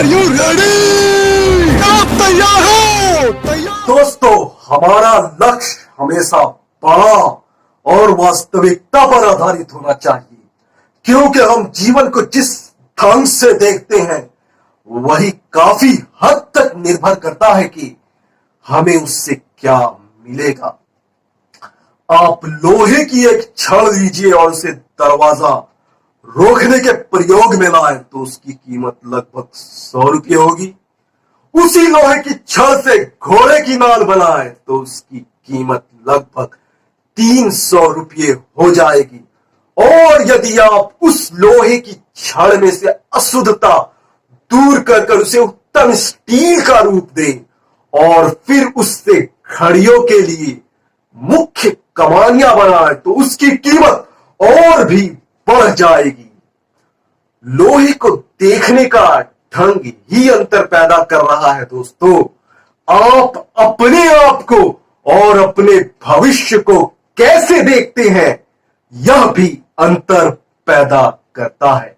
Are you ready? आप तैयार हो? तैयार दोस्तों, हमारा लक्ष्य हमेशा बड़ा और वास्तविकता पर आधारित होना चाहिए, क्योंकि हम जीवन को जिस ढंग से देखते हैं वही काफी हद तक निर्भर करता है कि हमें उससे क्या मिलेगा। आप लोहे की एक छड़ लीजिए और उसे दरवाजा रोकने के प्रयोग में लाए तो उसकी कीमत लगभग 100 रुपये होगी। उसी लोहे की छड़ से घोड़े की नाल बनाए तो उसकी कीमत लगभग 300 रुपये हो जाएगी। और यदि आप उस लोहे की छड़ में से अशुद्धता दूर कर उसे उत्तम स्टील का रूप दें और फिर उससे घड़ियों के लिए मुख्य कमानियां बनाए तो उसकी कीमत और भी बढ़ जाएगी। लोहे को देखने का ढंग ही अंतर पैदा कर रहा है। दोस्तों, आप अपने आप को और अपने भविष्य को कैसे देखते हैं यह भी अंतर पैदा करता है।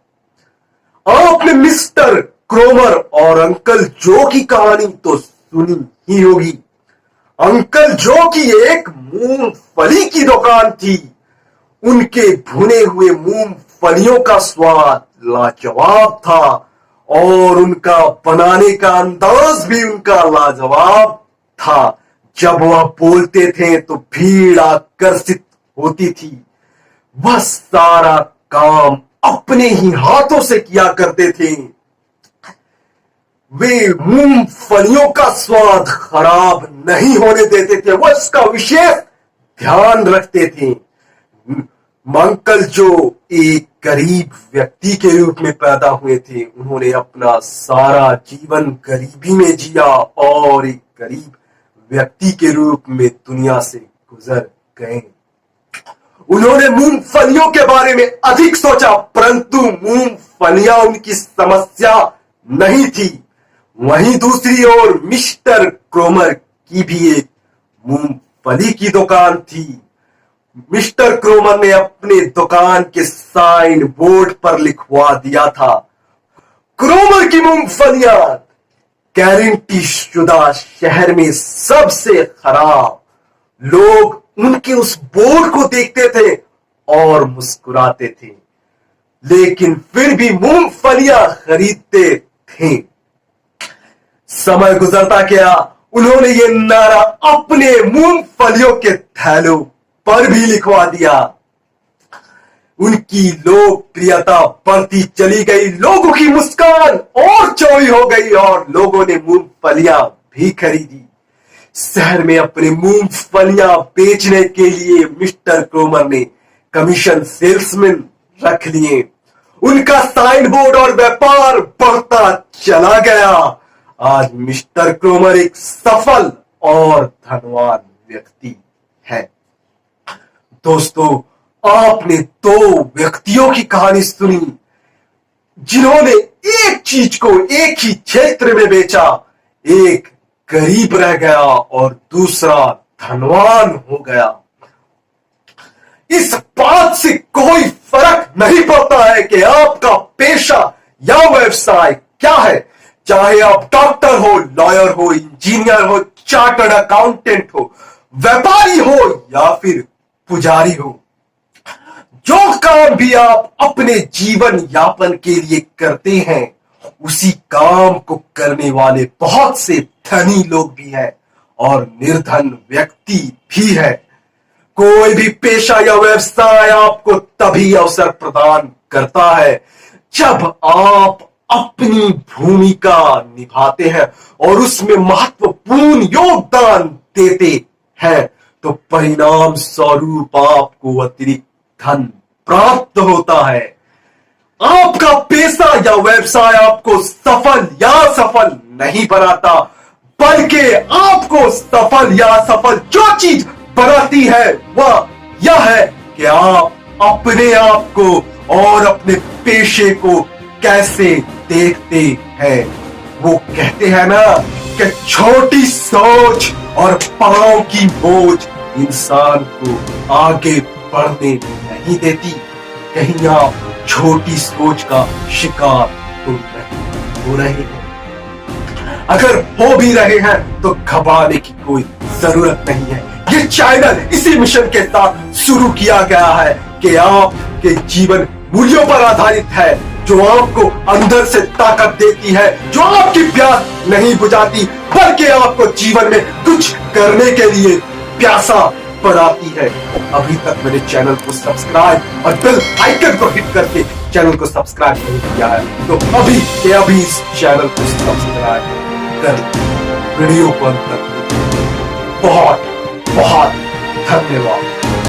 आपने मिस्टर क्रोमर और अंकल जो की कहानी तो सुनी ही होगी। अंकल जो की एक मूंगफली की दुकान थी। उनके भुने हुए मूंगफलियों का स्वाद लाजवाब था और उनका बनाने का अंदाज भी उनका लाजवाब था। जब वह बोलते थे तो भीड़ आकर्षित होती थी। वह सारा काम अपने ही हाथों से किया करते थे। वे मूंगफलियों का स्वाद खराब नहीं होने देते थे, वह इसका विशेष ध्यान रखते थे। अंकल जो एक गरीब व्यक्ति के रूप में पैदा हुए थे, उन्होंने अपना सारा जीवन गरीबी में जिया और एक गरीब व्यक्ति के रूप में दुनिया से गुजर गए। उन्होंने मूंगफलियों के बारे में अधिक सोचा, परंतु मूंगफलियां उनकी समस्या नहीं थी। वहीं दूसरी ओर मिस्टर क्रोमर की भी एक मूंगफली की दुकान थी। मिस्टर क्रोमर ने अपने दुकान के साइन बोर्ड पर लिखवा दिया था, क्रोमर की मूंगफलियां गारंटी शुदा शहर में सबसे खराब। लोग उनके उस बोर्ड को देखते थे और मुस्कुराते थे, लेकिन फिर भी मूंगफलियां खरीदते थे। समय गुजरता गया, उन्होंने ये नारा अपने मूंगफलियों के थैलों पर भी लिखवा दिया। उनकी लोकप्रियता बढ़ती चली गई, लोगों की मुस्कान और चौड़ी हो गई और लोगों ने मूंगफलियां भी खरीदी। शहर में अपने मूंगफलियां बेचने के लिए मिस्टर क्रोमर ने कमीशन सेल्समैन रख लिए। उनका साइन बोर्ड और व्यापार बढ़ता चला गया। आज मिस्टर क्रोमर एक सफल और धनवान व्यक्ति है। दोस्तों, आपने दो व्यक्तियों की कहानी सुनी जिन्होंने एक चीज को एक ही क्षेत्र में बेचा। एक गरीब रह गया और दूसरा धनवान हो गया। इस बात से कोई फर्क नहीं पड़ता है कि आपका पेशा या व्यवसाय क्या है, चाहे आप डॉक्टर हो, लॉयर हो, इंजीनियर हो, चार्टर्ड अकाउंटेंट हो, व्यापारी हो या फिर पुजारी हो। जो काम भी आप अपने जीवन यापन के लिए करते हैं, उसी काम को करने वाले बहुत से धनी लोग भी हैं और निर्धन व्यक्ति भी है। कोई भी पेशा या व्यवसाय आपको तभी अवसर प्रदान करता है जब आप अपनी भूमिका निभाते हैं और उसमें महत्वपूर्ण योगदान देते हैं, तो परिणाम स्वरूप आपको अतिरिक्त धन प्राप्त होता है। आपका पेशा या व्यवसाय आपको सफल या असफल नहीं बनाता, बल्कि आपको सफल या असफल जो चीज बनाती है वह यह है कि आप अपने आप को और अपने पेशे को कैसे देखते हैं। वो कहते हैं ना कि छोटी सोच और पांव की बोझ इंसान को आगे बढ़ने नहीं देती। कहीं आप छोटी सोच का शिकार तो नहीं हो रहे हैं। अगर हो भी रहे हैं तो घबराने की कोई जरूरत नहीं है। ये चैनल इसी मिशन के साथ शुरू किया गया है कि आपके जीवन मूल्यों पर आधारित है, जो आपको अंदर से ताकत देती है, जो आपकी प्यास नहीं बुझाती बल्कि आपको जीवन में कुछ करने के लिए प्यासा बढ़ाती है। अभी तक मेरे चैनल को सब्सक्राइब और बेल आइकन को हिट करके चैनल को सब्सक्राइब नहीं किया है तो अभी के अभी इस चैनल को सब्सक्राइब कर वीडियो को अंत तक बहुत बहुत धन्यवाद।